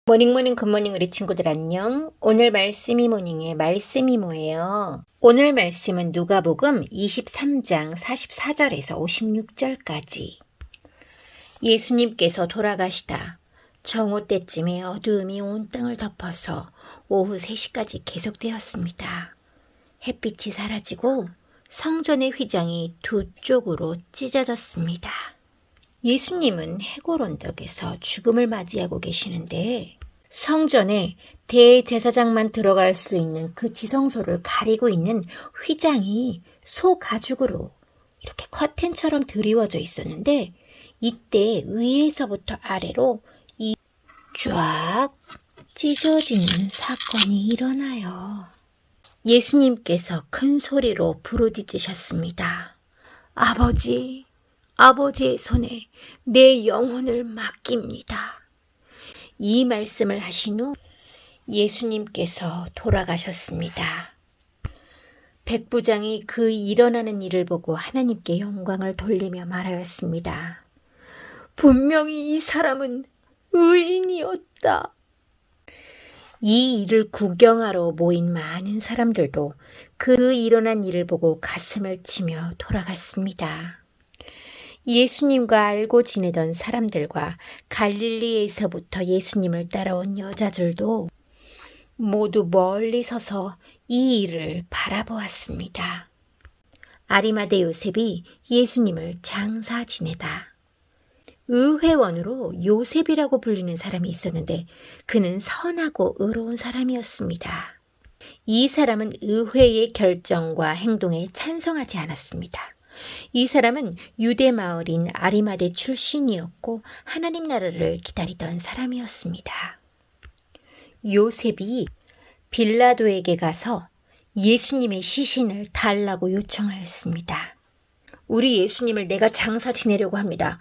모닝모닝 굿모닝 우리 친구들 안녕. 오늘 말씀이 모닝의 말씀이 뭐예요? 오늘 말씀은 누가복음 23장 44절에서 56절까지. 예수님께서 돌아가시다 정오 때쯤에 어두움이 온 땅을 덮어서 오후 3시까지 계속되었습니다. 햇빛이 사라지고 성전의 휘장이 두 쪽으로 찢어졌습니다. 예수님은 해골 언덕에서 죽음을 맞이하고 계시는데 성전에 대제사장만 들어갈 수 있는 그 지성소를 가리고 있는 휘장이 소 가죽으로 이렇게 커튼처럼 드리워져 있었는데 이때 위에서부터 아래로 쫙 찢어지는 사건이 일어나요. 예수님께서 큰 소리로 부르짖으셨습니다. 아버지의 손에 내 영혼을 맡깁니다. 이 말씀을 하신 후 예수님께서 돌아가셨습니다. 백부장이 그 일어나는 일을 보고 하나님께 영광을 돌리며 말하였습니다. 분명히 이 사람은 의인이었다. 이 일을 구경하러 모인 많은 사람들도 그 일어난 일을 보고 가슴을 치며 돌아갔습니다. 예수님과 알고 지내던 사람들과 갈릴리에서부터 예수님을 따라온 여자들도 모두 멀리 서서 이 일을 바라보았습니다. 아리마대 요셉이 예수님을 장사 지내다 의회원으로 요셉이라고 불리는 사람이 있었는데 그는 선하고 의로운 사람이었습니다. 이 사람은 의회의 결정과 행동에 찬성하지 않았습니다. 이 사람은 유대 마을인 아리마대 출신이었고 하나님 나라를 기다리던 사람이었습니다. 요셉이 빌라도에게 가서 예수님의 시신을 달라고 요청하였습니다. 우리 예수님을 내가 장사 지내려고 합니다.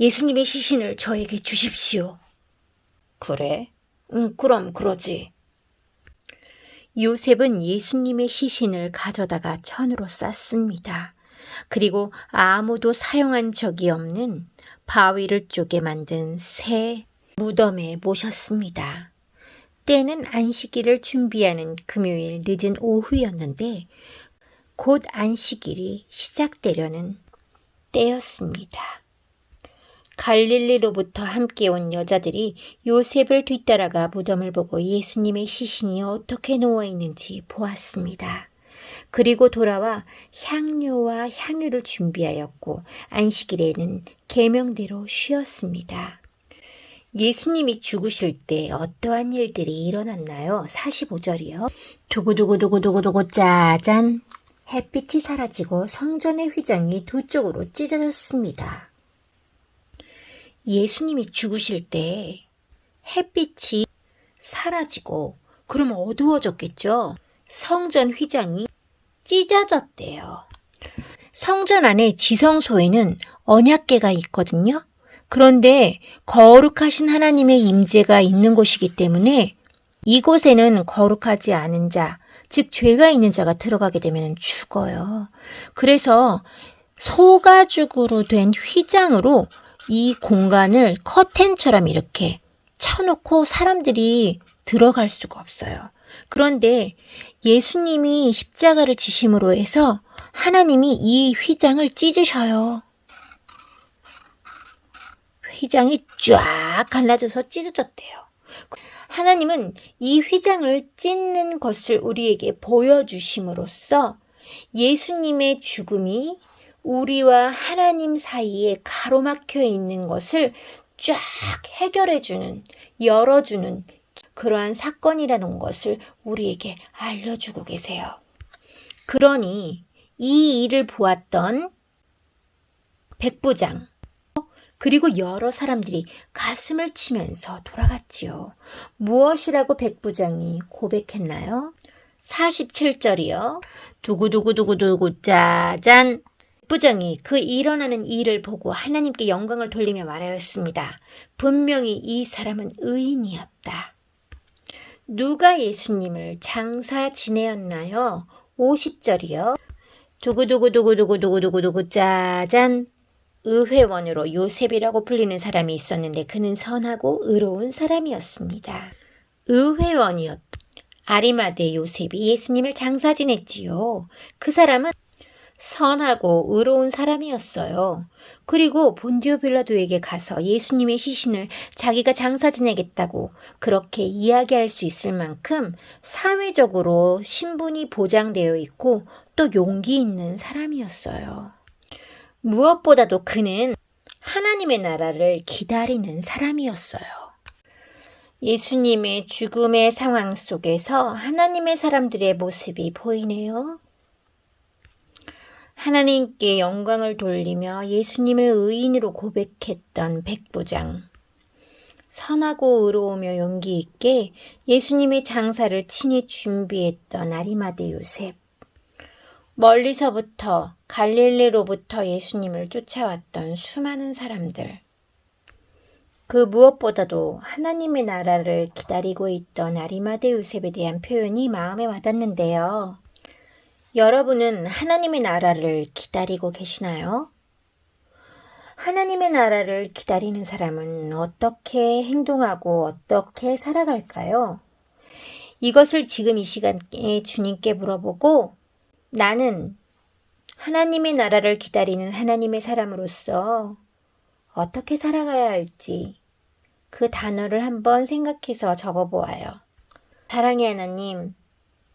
예수님의 시신을 저에게 주십시오. 그래? 그럼 그러지. 요셉은 예수님의 시신을 가져다가 천으로 쌌습니다. 그리고 아무도 사용한 적이 없는 바위를 쪼개 만든 새 무덤에 모셨습니다. 때는 안식일을 준비하는 금요일 늦은 오후였는데 곧 안식일이 시작되려는 때였습니다. 갈릴리로부터 함께 온 여자들이 요셉을 뒤따라가 무덤을 보고 예수님의 시신이 어떻게 누워있는지 보았습니다. 그리고 돌아와 향료와 향유를 준비하였고 안식일에는 계명대로 쉬었습니다. 예수님이 죽으실 때 어떠한 일들이 일어났나요? 45절이요. 두구두구두구두구두구 짜잔. 햇빛이 사라지고 성전의 휘장이 두 쪽으로 찢어졌습니다. 예수님이 죽으실 때 햇빛이 사라지고 그럼 어두워졌겠죠? 성전 휘장이 찢어졌대요. 성전 안에 지성소에는 언약궤가 있거든요. 그런데 거룩하신 하나님의 임재가 있는 곳이기 때문에 이곳에는 거룩하지 않은 자, 즉 죄가 있는 자가 들어가게 되면 죽어요. 그래서 소가죽으로 된 휘장으로 이 공간을 커튼처럼 이렇게 쳐놓고 사람들이 들어갈 수가 없어요. 그런데 예수님이 십자가를 지심으로 해서 하나님이 이 휘장을 찢으셔요. 휘장이 쫙 갈라져서 찢어졌대요. 하나님은 이 휘장을 찢는 것을 우리에게 보여주심으로써 예수님의 죽음이 우리와 하나님 사이에 가로막혀 있는 것을 쫙 해결해주는, 열어주는 그러한 사건이라는 것을 우리에게 알려주고 계세요. 그러니 이 일을 보았던 백부장 그리고 여러 사람들이 가슴을 치면서 돌아갔지요. 무엇이라고 백부장이 고백했나요? 47절이요. 두구두구두구두구 짜잔. 백부장이 그 일어나는 일을 보고 하나님께 영광을 돌리며 말하였습니다. 분명히 이 사람은 의인이었다. 누가 예수님을 장사 지내었나요? 50절이요. 두구두구두구두구두구두구 짜잔. 의회원으로 요셉이라고 불리는 사람이 있었는데 그는 선하고 의로운 사람이었습니다. 의회원이었던 아리마대 요셉이 예수님을 장사 지냈지요. 그 사람은 선하고 의로운 사람이었어요. 그리고 본디오 빌라도에게 가서 예수님의 시신을 자기가 장사 지내겠다고 그렇게 이야기할 수 있을 만큼 사회적으로 신분이 보장되어 있고 또 용기 있는 사람이었어요. 무엇보다도 그는 하나님의 나라를 기다리는 사람이었어요. 예수님의 죽음의 상황 속에서 하나님의 사람들의 모습이 보이네요. 하나님께 영광을 돌리며 예수님을 의인으로 고백했던 백부장, 선하고 의로우며 용기 있게 예수님의 장사를 친히 준비했던 아리마대 요셉, 멀리서부터 갈릴리로부터 예수님을 쫓아왔던 수많은 사람들, 그 무엇보다도 하나님의 나라를 기다리고 있던 아리마대 요셉에 대한 표현이 마음에 와닿는데요. 여러분은 하나님의 나라를 기다리고 계시나요? 하나님의 나라를 기다리는 사람은 어떻게 행동하고 어떻게 살아갈까요? 이것을 지금 이 시간에 주님께 물어보고 나는 하나님의 나라를 기다리는 하나님의 사람으로서 어떻게 살아가야 할지 그 단어를 한번 생각해서 적어보아요. 사랑의 하나님,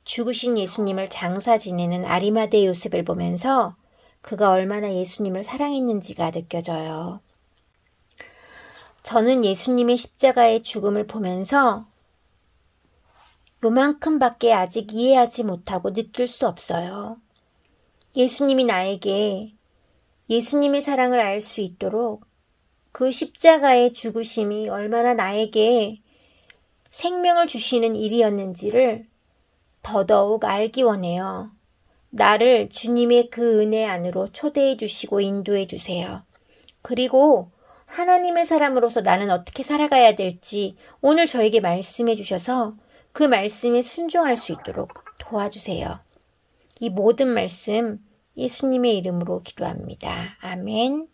죽으신 예수님을 장사 지내는 아리마대 요셉을 보면서 그가 얼마나 예수님을 사랑했는지가 느껴져요. 저는 예수님의 십자가의 죽음을 보면서 요만큼밖에 아직 이해하지 못하고 느낄 수 없어요. 예수님이 나에게 예수님의 사랑을 알 수 있도록 그 십자가의 죽으심이 얼마나 나에게 생명을 주시는 일이었는지를 더더욱 알기 원해요. 나를 주님의 그 은혜 안으로 초대해 주시고 인도해 주세요. 그리고 하나님의 사람으로서 나는 어떻게 살아가야 될지 오늘 저에게 말씀해 주셔서 그 말씀에 순종할 수 있도록 도와주세요. 이 모든 말씀 예수님의 이름으로 기도합니다. 아멘.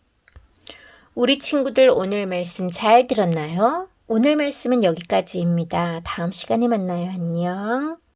우리 친구들 오늘 말씀 잘 들었나요? 오늘 말씀은 여기까지입니다. 다음 시간에 만나요. 안녕.